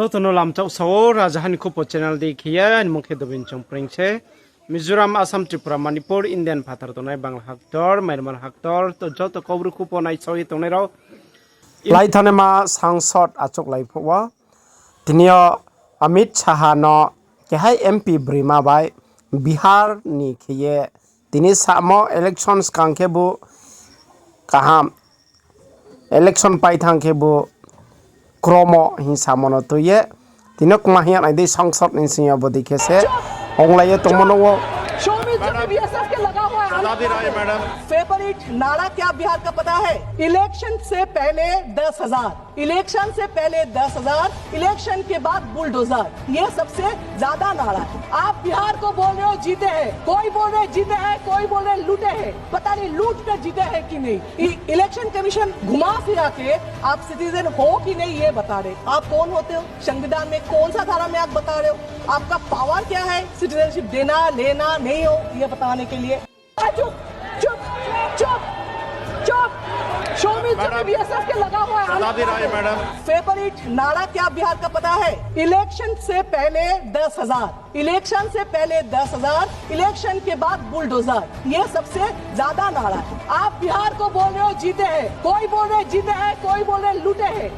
जोतनो लामचाव सौ राजहानी को चैनल देखिए मुख्य दबिन चंप्रिंग से मिजोरम असम त्रिपुरा मणिपुर इंडियन फाथर तो बांग्ला हाक्टर मैरमल हाक्टर तो जो तो कौरु को नाई सही तो राव लाई थाने मा सांसद आचक लाई फवा तिनिया अमित शाह न केहाय एमपी ब्रिमा बाय बिहार नि खिये तिनि सामो इलेक्शंस कांखे बु कहाम इलेक्शन पाई थांखे बु क्रोमो हिंसा मनो तो ये तिनक माहिया नाइदे संसद निसिया बदी केसे होंगलाये तो मनो वो बीएसएफ के लगा हुआ है मैडम। फेवरेट नारा क्या बिहार का पता है? इलेक्शन से पहले 10,000, इलेक्शन से पहले 10,000, इलेक्शन के बाद बुलडोजर, ये सबसे ज्यादा नारा है। आप बिहार को बोल रहे हो जीते हैं, कोई बोल रहे जीते हैं, कोई बोल रहे लूटे हैं, पता नहीं लूट कर जीते हैं कि नहीं। इलेक्शन कमीशन घुमा फिरा के आप सिटीजन हो कि नहीं ये बता रहे। आप कौन होते हो? संविधान में कौन सा धारा में आप बता रहे हो? आपका पावर क्या है सिटीजनशिप देना लेना नहीं हो ये बताने के लिए? चुप चुप चुप चुप। शो मी बीएसएफ के लगा हुआ है मैडम। फेवरेट नारा क्या बिहार का पता है? इलेक्शन से पहले 10,000, इलेक्शन से पहले 10,000, इलेक्शन के बाद बुलडोजर, ये सबसे ज्यादा नारा है। आप बिहार को बोल रहे हो जीते हैं, कोई बोल रहे जीते हैं, कोई बोल रहे लूटे हैं।